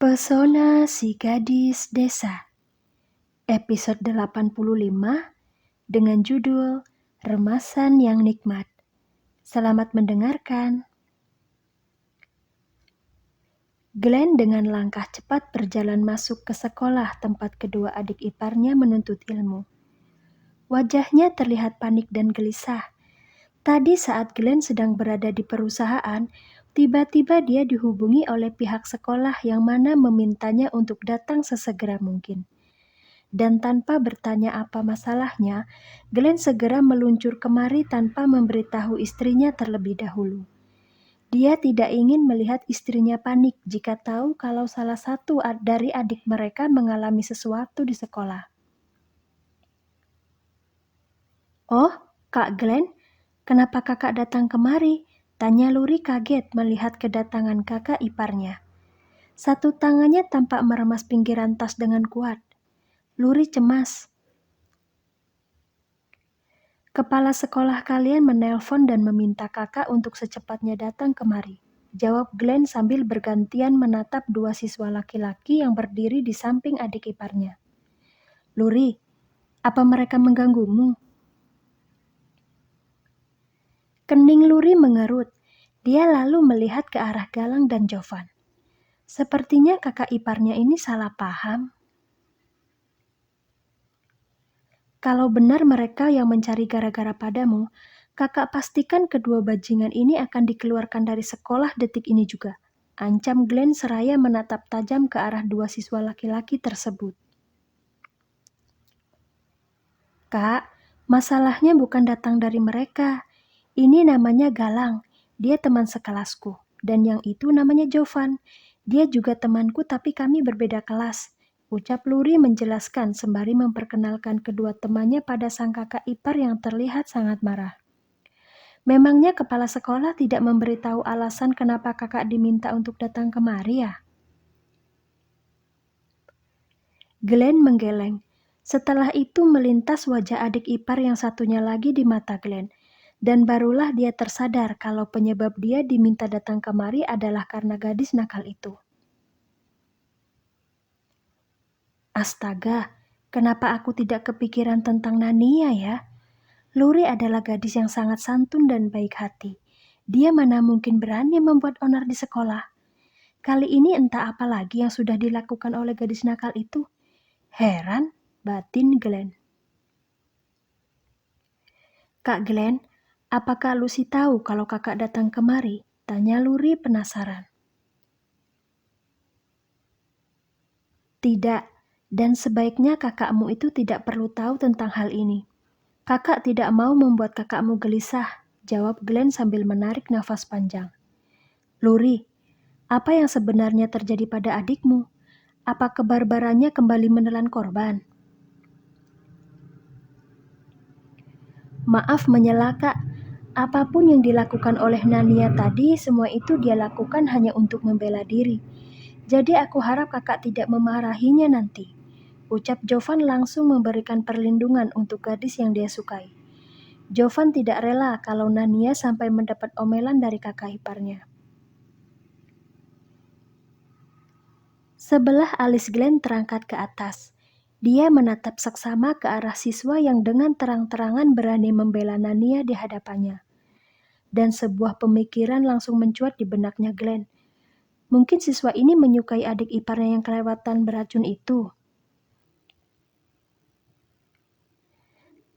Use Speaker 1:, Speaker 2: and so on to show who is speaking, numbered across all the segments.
Speaker 1: Pesona si gadis desa, episode 85 dengan judul Remasan yang Nikmat. Selamat mendengarkan. Glenn dengan langkah cepat berjalan masuk ke sekolah tempat kedua adik iparnya menuntut ilmu. Wajahnya terlihat panik dan gelisah. Tadi saat Glenn sedang berada di perusahaan, tiba-tiba dia dihubungi oleh pihak sekolah yang mana memintanya untuk datang sesegera mungkin. Dan tanpa bertanya apa masalahnya, Glenn segera meluncur kemari tanpa memberitahu istrinya terlebih dahulu. Dia tidak ingin melihat istrinya panik jika tahu kalau salah satu dari adik mereka mengalami sesuatu di sekolah. "Oh, Kak Glenn, kenapa kakak datang kemari?" tanya Luri kaget melihat kedatangan kakak iparnya. Satu tangannya tampak meremas pinggiran tas dengan kuat. Luri cemas. "Kepala sekolah kalian menelpon dan meminta kakak untuk secepatnya datang kemari," jawab Glenn sambil bergantian menatap dua siswa laki-laki yang berdiri di samping adik iparnya. "Luri, apa mereka mengganggumu?" Kening Luri mengerut. Dia lalu melihat ke arah Galang dan Jovan. Sepertinya kakak iparnya ini salah paham. "Kalau benar mereka yang mencari gara-gara padamu, kakak pastikan kedua bajingan ini akan dikeluarkan dari sekolah detik ini juga," ancam Glenn seraya menatap tajam ke arah dua siswa laki-laki tersebut. "Kak, masalahnya bukan datang dari mereka. Ini namanya Galang, dia teman sekelasku. Dan yang itu namanya Jovan, dia juga temanku tapi kami berbeda kelas," ucap Luri menjelaskan sembari memperkenalkan kedua temannya pada sang kakak ipar yang terlihat sangat marah. "Memangnya kepala sekolah tidak memberitahu alasan kenapa kakak diminta untuk datang kemari ya?" Glenn menggeleng. Setelah itu melintas wajah adik ipar yang satunya lagi di mata Glenn. Dan barulah dia tersadar kalau penyebab dia diminta datang kemari adalah karena gadis nakal itu. Astaga, kenapa aku tidak kepikiran tentang Nania ya? Luri adalah gadis yang sangat santun dan baik hati. Dia mana mungkin berani membuat onar di sekolah. Kali ini entah apa lagi yang sudah dilakukan oleh gadis nakal itu. Heran, batin Glenn. "Kak Glenn, apakah Lucy tahu kalau kakak datang kemari?" tanya Luri penasaran. "Tidak, dan sebaiknya kakakmu itu tidak perlu tahu tentang hal ini. Kakak tidak mau membuat kakakmu gelisah," jawab Glenn sambil menarik nafas panjang. "Luri, apa yang sebenarnya terjadi pada adikmu? Apa kebarbarannya kembali menelan korban?" "Maaf menyela, Kak. Apapun yang dilakukan oleh Nania tadi, semua itu dia lakukan hanya untuk membela diri. Jadi aku harap kakak tidak memarahinya nanti," ucap Jovan langsung memberikan perlindungan untuk gadis yang dia sukai. Jovan tidak rela kalau Nania sampai mendapat omelan dari kakak iparnya. Sebelah alis Glenn terangkat ke atas. Dia menatap seksama ke arah siswa yang dengan terang-terangan berani membela Nania di hadapannya. Dan sebuah pemikiran langsung mencuat di benaknya Glenn. Mungkin siswa ini menyukai adik iparnya yang kelewatan beracun itu.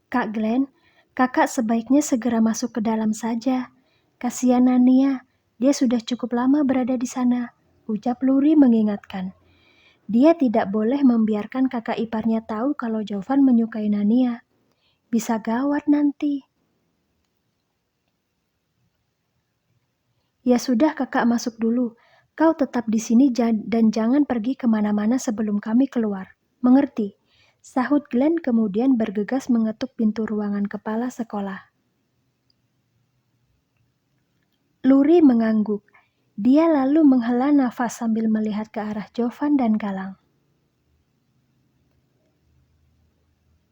Speaker 1: "Kak Glenn, kakak sebaiknya segera masuk ke dalam saja. Kasihan Nania, dia sudah cukup lama berada di sana," ucap Luri mengingatkan. Dia tidak boleh membiarkan kakak iparnya tahu kalau Jovan menyukai Nania. Bisa gawat nanti. "Ya sudah, kakak masuk dulu. Kau tetap di sini dan jangan pergi kemana-mana sebelum kami keluar. Mengerti?" sahut Glenn kemudian bergegas mengetuk pintu ruangan kepala sekolah. Luri mengangguk. Dia lalu menghela nafas sambil melihat ke arah Jovan dan Galang.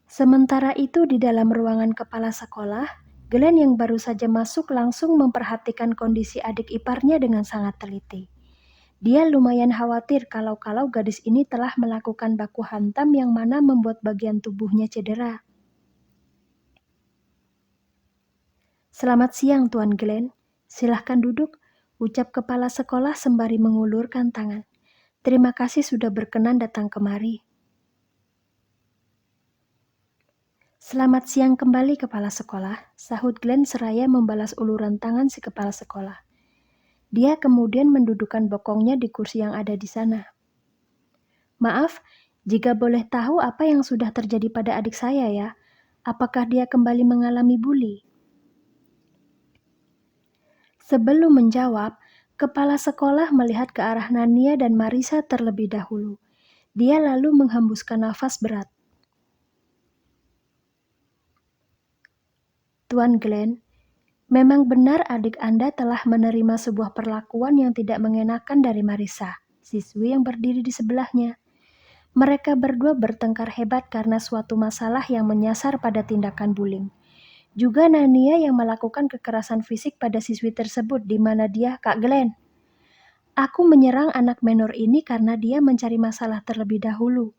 Speaker 1: Sementara itu di dalam ruangan kepala sekolah, Glenn yang baru saja masuk langsung memperhatikan kondisi adik iparnya dengan sangat teliti. Dia lumayan khawatir kalau gadis ini telah melakukan baku hantam yang mana membuat bagian tubuhnya cedera. "Selamat siang, Tuan Glenn. Silahkan duduk," ucap kepala sekolah sembari mengulurkan tangan. "Terima kasih sudah berkenan datang kemari." "Selamat siang kembali, kepala sekolah," sahut Glenn seraya membalas uluran tangan si kepala sekolah. Dia kemudian mendudukkan bokongnya di kursi yang ada di sana. "Maaf, jika boleh tahu apa yang sudah terjadi pada adik saya ya? Apakah dia kembali mengalami bully?" Sebelum menjawab, kepala sekolah melihat ke arah Nania dan Marisa terlebih dahulu. Dia lalu menghembuskan nafas berat. "Tuan Glenn, memang benar adik Anda telah menerima sebuah perlakuan yang tidak mengenakan dari Marisa, siswi yang berdiri di sebelahnya. Mereka berdua bertengkar hebat karena suatu masalah yang menyasar pada tindakan bullying. Juga Nania yang melakukan kekerasan fisik pada siswi tersebut di mana dia, Kak Glenn. Aku menyerang anak menor ini karena dia mencari masalah terlebih dahulu.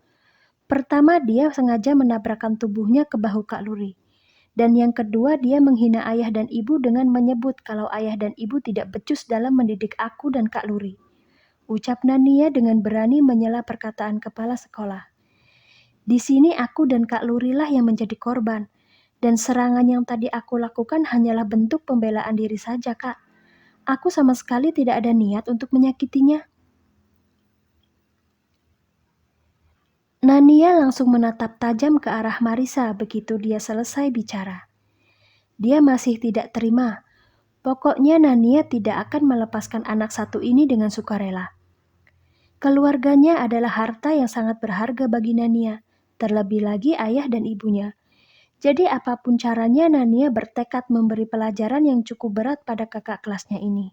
Speaker 1: Pertama, dia sengaja menabrakkan tubuhnya ke bahu Kak Luri. Dan yang kedua, dia menghina ayah dan ibu dengan menyebut kalau ayah dan ibu tidak becus dalam mendidik aku dan Kak Luri," ucap Nania dengan berani menyela perkataan kepala sekolah. "Di sini aku dan Kak Luri lah yang menjadi korban, dan serangan yang tadi aku lakukan hanyalah bentuk pembelaan diri saja, Kak. Aku sama sekali tidak ada niat untuk menyakitinya." Nania langsung menatap tajam ke arah Marisa begitu dia selesai bicara. Dia masih tidak terima. Pokoknya Nania tidak akan melepaskan anak satu ini dengan sukarela. Keluarganya adalah harta yang sangat berharga bagi Nania, terlebih lagi ayah dan ibunya. Jadi apapun caranya Nania bertekad memberi pelajaran yang cukup berat pada kakak kelasnya ini.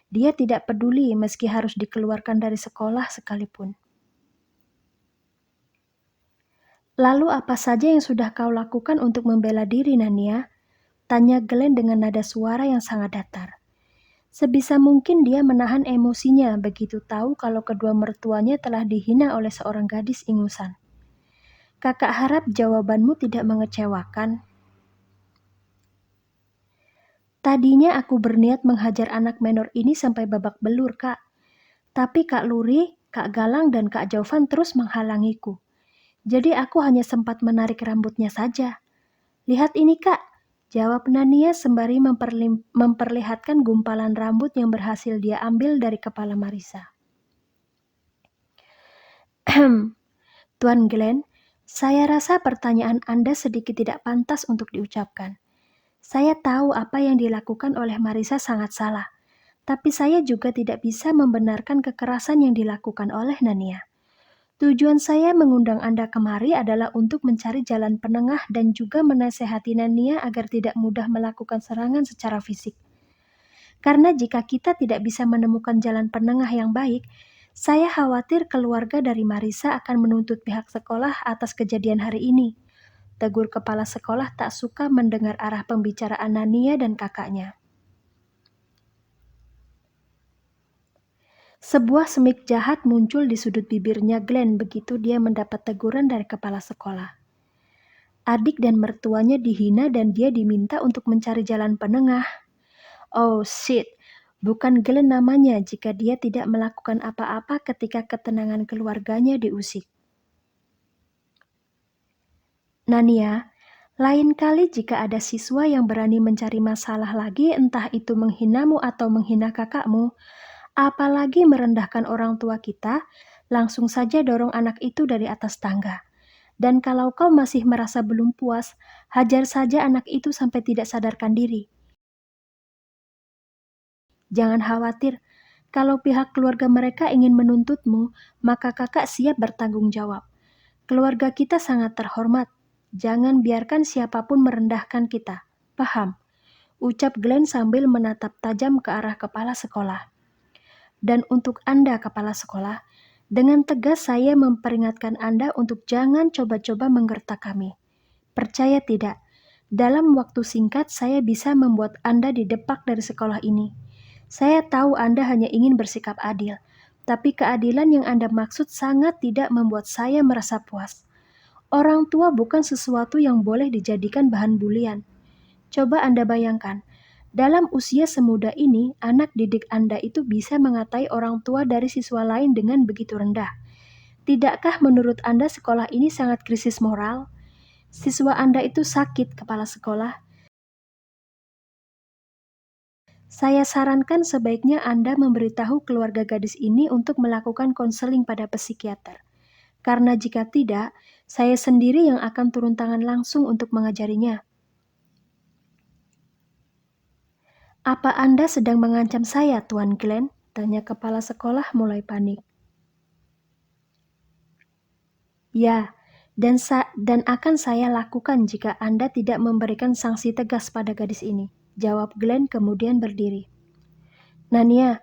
Speaker 1: Dia tidak peduli meski harus dikeluarkan dari sekolah sekalipun. "Lalu apa saja yang sudah kau lakukan untuk membela diri, Nania?" tanya Glenn dengan nada suara yang sangat datar. Sebisa mungkin dia menahan emosinya begitu tahu kalau kedua mertuanya telah dihina oleh seorang gadis ingusan. "Kakak harap jawabanmu tidak mengecewakan." "Tadinya aku berniat menghajar anak menor ini sampai babak belur, Kak. Tapi Kak Luri, Kak Galang, dan Kak Jovan terus menghalangiku. Jadi aku hanya sempat menarik rambutnya saja. Lihat ini, Kak," jawab Nania sembari memperlihatkan gumpalan rambut yang berhasil dia ambil dari kepala Marisa. "Tuan Glenn, saya rasa pertanyaan Anda sedikit tidak pantas untuk diucapkan. Saya tahu apa yang dilakukan oleh Marisa sangat salah, tapi saya juga tidak bisa membenarkan kekerasan yang dilakukan oleh Nania. Tujuan saya mengundang Anda kemari adalah untuk mencari jalan penengah dan juga menasehati Nania agar tidak mudah melakukan serangan secara fisik. Karena jika kita tidak bisa menemukan jalan penengah yang baik, saya khawatir keluarga dari Marisa akan menuntut pihak sekolah atas kejadian hari ini," tegur kepala sekolah tak suka mendengar arah pembicaraan Nania dan kakaknya. Sebuah semik jahat muncul di sudut bibirnya Glenn begitu dia mendapat teguran dari kepala sekolah. Adik dan mertuanya dihina dan dia diminta untuk mencari jalan penengah. Oh shit, bukan Glenn namanya jika dia tidak melakukan apa-apa ketika ketenangan keluarganya diusik. "Nania, lain kali jika ada siswa yang berani mencari masalah lagi entah itu menghinamu atau menghina kakakmu, apalagi merendahkan orang tua kita, langsung saja dorong anak itu dari atas tangga. Dan kalau kau masih merasa belum puas, hajar saja anak itu sampai tidak sadarkan diri. Jangan khawatir, kalau pihak keluarga mereka ingin menuntutmu, maka kakak siap bertanggung jawab. Keluarga kita sangat terhormat. Jangan biarkan siapapun merendahkan kita. Paham?" ucap Glenn sambil menatap tajam ke arah kepala sekolah. "Dan untuk Anda, kepala sekolah, dengan tegas saya memperingatkan Anda untuk jangan coba-coba menggertak kami. Percaya tidak, dalam waktu singkat saya bisa membuat Anda didepak dari sekolah ini. Saya tahu Anda hanya ingin bersikap adil, Tapi keadilan yang Anda maksud sangat tidak membuat saya merasa puas. Orang tua bukan sesuatu yang boleh dijadikan bahan bulian. Coba Anda bayangkan, dalam usia semuda ini, anak didik Anda itu bisa mengatai orang tua dari siswa lain dengan begitu rendah. Tidakkah menurut Anda sekolah ini sangat krisis moral? Siswa Anda itu sakit, kepala sekolah. Saya sarankan sebaiknya Anda memberitahu keluarga gadis ini untuk melakukan konseling pada psikiater. Karena jika tidak, saya sendiri yang akan turun tangan langsung untuk mengajarinya. Apa Anda sedang mengancam saya, Tuan Glenn? Tanya kepala sekolah mulai panik. Ya, dan akan saya lakukan jika Anda tidak memberikan sanksi tegas pada gadis ini, jawab Glenn kemudian berdiri. Nania,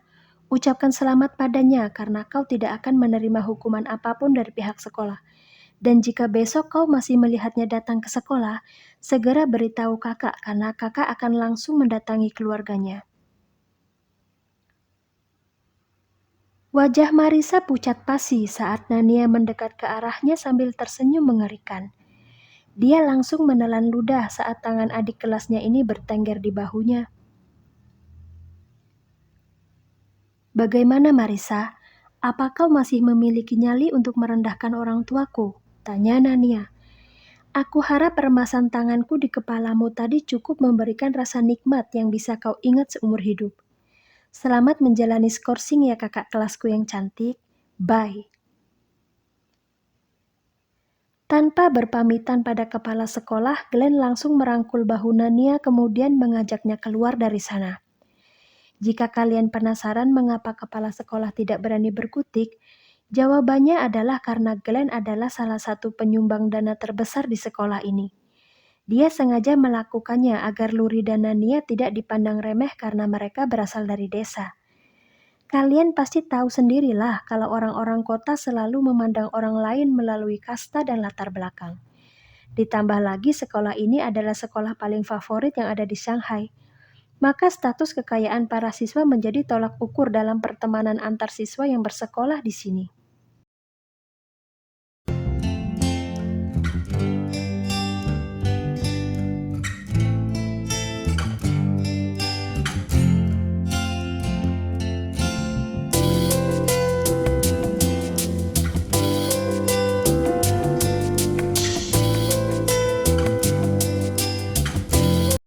Speaker 1: ucapkan selamat padanya karena kau tidak akan menerima hukuman apapun dari pihak sekolah. Dan jika besok kau masih melihatnya datang ke sekolah, segera beritahu kakak karena kakak akan langsung mendatangi keluarganya. Wajah Marisa pucat pasi saat Nania mendekat ke arahnya sambil tersenyum mengerikan. Dia langsung menelan ludah saat tangan adik kelasnya ini bertengger di bahunya. Bagaimana Marisa? Apa kau masih memiliki nyali untuk merendahkan orang tuaku? Tanya Nania. Aku harap remasan tanganku di kepalamu tadi cukup memberikan rasa nikmat yang bisa kau ingat seumur hidup. Selamat menjalani skorsing ya kakak kelasku yang cantik. Bye. Tanpa berpamitan pada kepala sekolah, Glenn langsung merangkul bahu Nania kemudian mengajaknya keluar dari sana. Jika kalian penasaran mengapa kepala sekolah tidak berani berkutik, jawabannya adalah karena Glenn adalah salah satu penyumbang dana terbesar di sekolah ini. Dia sengaja melakukannya agar Luri dan Nania tidak dipandang remeh karena mereka berasal dari desa. Kalian pasti tahu sendirilah kalau orang-orang kota selalu memandang orang lain melalui kasta dan latar belakang. Ditambah lagi sekolah ini adalah sekolah paling favorit yang ada di Shanghai. Maka status kekayaan para siswa menjadi tolak ukur dalam pertemanan antar siswa yang bersekolah di sini.